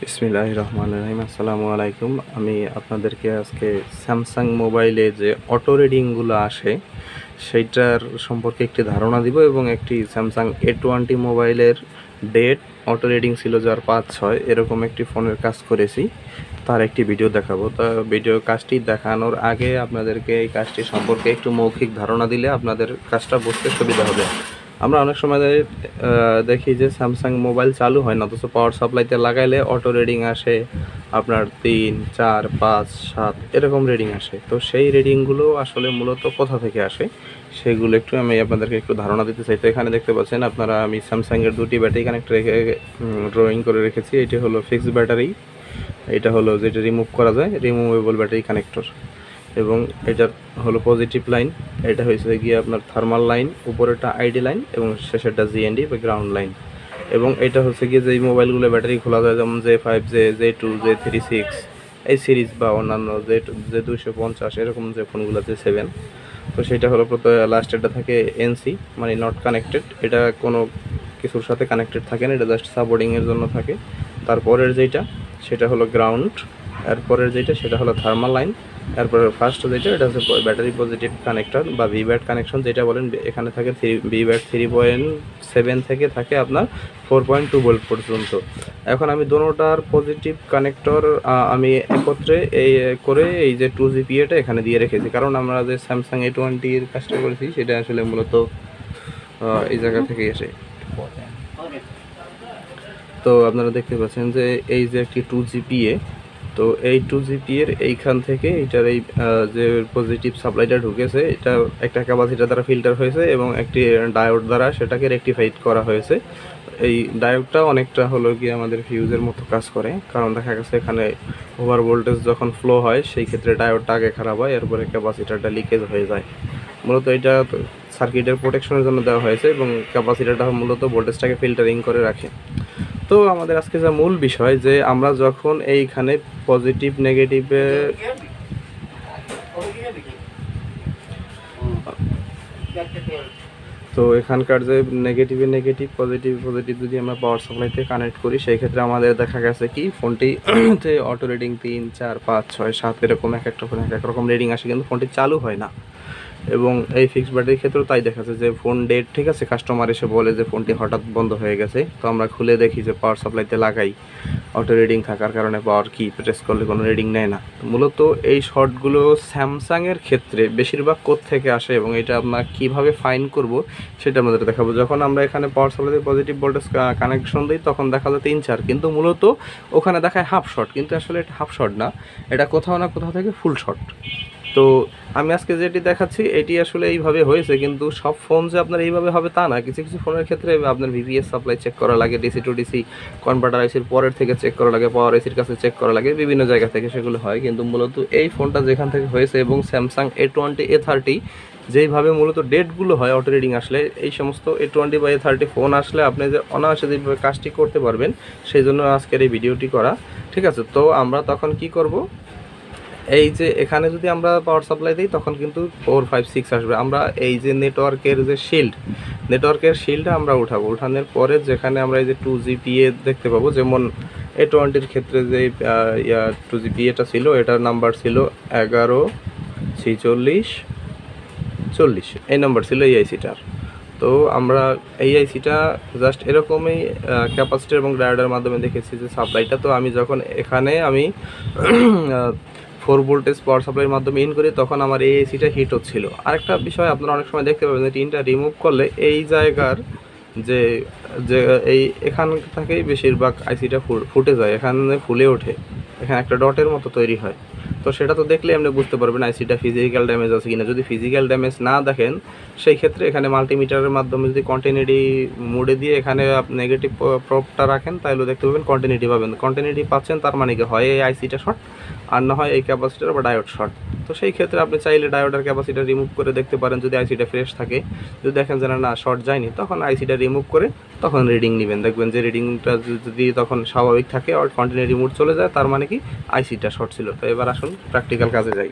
বিসমিল্লাহির রহমানির রহিম। আসসালামু আলাইকুম। আমি আপনাদেরকে আজকে স্যামসাং মোবাইলে যে অটো রিডিংগুলো আসে সেইটার সম্পর্কে একটি ধারণা দিব এবং একটি স্যামসাং A20 মোবাইলের ডেট অটো রিডিং ছিল যার 5-6 এরকম একটি ফোনের কাজ করেছি, তার একটি ভিডিও দেখাবো। তা ভিডিও কাজটি দেখানোর আগে আপনাদেরকে এই কাজটি সম্পর্কে একটু মৌখিক ধারণা দিলে আপনাদের কাজটা বুঝতে সুবিধা হবে। আমরা অনেক সময় দেখি যে স্যামসাং মোবাইল চালু হয় না, অথচ পাওয়ার সাপ্লাইতে লাগাইলে অটো রিডিং আসে আপনার 3, 4, 5, 7 এরকম রিডিং আসে। তো সেই রিডিংগুলো আসলে মূলত কোথা থেকে আসে সেগুলো আমি আপনাদেরকে একটু ধারণা দিতে চাই। তো এখানে দেখতে পাচ্ছেন আপনারা, আমি স্যামসাংয়ের দুটি ব্যাটারি কানেক্টর রেখে ড্রয়িং করে রেখেছি। এটি হলো ফিক্সড ব্যাটারি, এটা হলো যেটা রিমুভ করা যায়, রিমুভেবল ব্যাটারি কানেক্টর। এবং এটার হলো পজিটিভ লাইন, এটা হয়েছে গিয়ে আপনার থার্মাল লাইন, উপরেরটা আইডি লাইন এবং শেষেরটা জিএনডি বা গ্রাউন্ড লাইন। এবং এটা হচ্ছে গিয়ে যেই মোবাইলগুলো ব্যাটারি খোলা যায়, যেমন J5, J2, J36 এই সিরিজ বা অন্যান্য J250 এরকম যে ফোনগুলো J7, তো সেটা হলো লাস্টেরটা থাকে এনসি মানে নট কানেক্টেড, এটা কোনো কিছুর সাথে কানেক্টেড থাকে না, এটা জাস্ট সাপোর্টিংয়ের জন্য থাকে। তারপরের যেটা সেটা হলো গ্রাউন্ড, এরপরের যেটা সেটা হলো থার্মাল লাইন, এরপরে ফার্স্ট যেটা এটা হচ্ছে ব্যাটারি পজিটিভ কানেক্টর বা ভিব্যাট কানেকশন যেটা বলেন। এখানে থাকে ভিব্যাট 3.7 থেকে থাকে আপনার 4.2 ভোল্ট পর্যন্ত। এখন আমি দোনোটার পজিটিভ কানেক্টর আমি একত্রে এই যে 2GPA-টা এখানে দিয়ে রেখেছি, কারণ আমরা যে স্যামসাং A20-র কাজটা করেছি সেটা আসলে মূলত এই জায়গা থেকে এসে। তো আপনারা দেখতে পাচ্ছেন যে এই যে একটি 2GPA, তো এই 2GPA-র এইখান থেকে এইটার এই যে পজিটিভ সাপ্লাইটা ঢুকেছে, এটা একটা ক্যাপাসিটার দ্বারা ফিল্টার হয়েছে এবং একটি ডায়োড দ্বারা সেটাকে রেকটিফাইড করা হয়েছে। এই ডায়োডটা অনেকটা হলো গিয়ে আমাদের ফিউজের মতো কাজ করে, কারণ দেখা গেছে এখানে ওভার ভোল্টেজ যখন ফ্লো হয় সেই ক্ষেত্রে ডায়োডটা আগে খারাপ হয়, এরপরে ক্যাপাসিটারটা লিকেজ হয়ে যায়। মূলত এটা সার্কিটের প্রোটেকশনের জন্য দেওয়া হয়েছে এবং ক্যাপাসিটারটা মূলত ভোল্টেজটাকে ফিল্টারিং করে রাখে। তো আমাদের আজকে যা মূল বিষয়, যে আমরা যখন এইখানে পজিটিভ নেগেটিভে তো এখানকার যে নেগেটিভ পজিটিভ যদি আমরা পাওয়ার সাপ্লাইতে কানেক্ট করি, সেই ক্ষেত্রে আমাদের দেখা গেছে কি ফোনটিতে অটো রিডিং 3, 4, 5, 6, 7 এরকম এক একটা ফোন এক এক রকম রিডিং আসে, কিন্তু ফোনটি চালু হয় না। এবং এই ফিক্সড ব্যাটারির ক্ষেত্রেও তাই দেখা যাচ্ছে যে ফোন ডেড, ঠিক আছে, কাস্টমার এসে বলে যে ফোনটি হঠাৎ বন্ধ হয়ে গেছে, তো আমরা খুলে দেখি যে পাওয়ার সাপ্লাইতে লাগাই, অটো রিডিং থাকার কারণে পাওয়ার কি প্রেস করলে কোনো রিডিং নেয় না। মূলত এই শর্টগুলো স্যামসাংয়ের ক্ষেত্রে বেশিরভাগ থেকে আসে এবং এটা আমরা কীভাবে ফাইন করব সেটা আমাদের দেখাবো। যখন আমরা এখানে পাওয়ার সাপ্লাইতে পজিটিভ ভোল্টেজ কানেকশন দিই তখন দেখা যায় 3-4, কিন্তু মূলত ওখানে দেখায় হাফ শর্ট, কিন্তু আসলে এটা হাফ শর্ট না, এটা কোথাও না কোথাও থেকে ফুল শর্ট। তো আমি আজকে যেটি দেখাচ্ছি এটি আসলে এইভাবে হয়েছে, কিন্তু সব ফোন যে আপনার এইভাবে হবে তা না। কিছু কিছু ফোনের ক্ষেত্রে আপনার ভিপিএস সাপ্লাই চেক করা লাগে, ডিসি টু ডিসি কনভার্টার আইসির পরের থেকে চেক করা লাগে, পাওয়ার আইসির কাছে চেক করা লাগে, বিভিন্ন জায়গা থেকে সেগুলো হয়। কিন্তু মূলত এই ফোনটা যেখান থেকে হয়েছে এবং স্যামসাং A20, A30 যেইভাবে মূলত ডেটগুলো হয় অটো রিডিং আসলে, এই সমস্ত A20 বা A30 ফোন আসলে আপনি যে অনায়াসে যেভাবে কাজটি করতে পারবেন সেই জন্য আজকের এই ভিডিওটি করা, ঠিক আছে। তো আমরা তখন কি করব, এই যে এখানে যদি আমরা পাওয়ার সাপ্লাই দিই তখন কিন্তু 4, 5, 6 আসবে। আমরা এই যে নেটওয়ার্কের শিল্ডটা আমরা উঠাবো, উঠানোর পরে যেখানে আমরা এই যে 2GPA দেখতে পাবো, যেমন A20-র ক্ষেত্রে যে 2GPA-টা ছিল, এটার নাম্বার ছিল 114640, এই নাম্বার ছিল এই আইসিটার। তো আমরা এই আইসিটা জাস্ট এরকমই ক্যাপাসিটার এবং ডায়োডের মাধ্যমে দেখেছি যে সাপ্লাইটা। তো আমি যখন এখানে 4 ভোল্টেজ পাওয়ার সাপ্লাইয়ের মাধ্যমে ইন করি তখন আমার এই এসিটা হিট হচ্ছিল। আরেকটা বিষয় আপনারা অনেক সময় দেখতে পাবেন যে টিনটা রিমুভ করলে এই জায়গার যে যে এখান থেকেই বেশিরভাগ আইসিটা ফুটে যায়, এখানে ফুলে ওঠে, এখানে একটা ডটের মতো তৈরি হয়। তো সেটা তো দেখলে আপনি বুঝতে পারবেন আইসিটা ফিজিক্যাল ড্যামেজ আছে কিনা। যদি ফিজিক্যাল ড্যামেজ না দেখেন সেই ক্ষেত্রে এখানে মাল্টিমিটারের মাধ্যমে যদি কন্টিনিউটি মোডে দিয়ে এখানে নেগেটিভ প্রবটা রাখেন তাহলে দেখতে পাবেন কন্টিনিউটি পাবেন। কন্টিনিউটি পাচ্ছেন তার মানে কি হয় এই আইসিটা শর্ট, আর না হয় এই ক্যাপাসিটার বা ডায়োড শর্ট। তো সেই ক্ষেত্রে আপনি চাইলে ডায়োডের ক্যাপাসিটার রিমুভ করে দেখতে পারেন যদি আইসিটা ফ্রেশ থাকে। যদি দেখেন যে না শর্ট যায়নি তখন আইসিটা রিমুভ করে তখন রিডিং নেবেন, দেখবেন যে রিডিংটা যদি তখন স্বাভাবিক থাকে আর কন্টিনিউটি মোড চলে যায় তার মানে কি আইসিটা শর্ট ছিল। তো এবার আসুন প্র্যাকটিক্যাল কাজে যাই।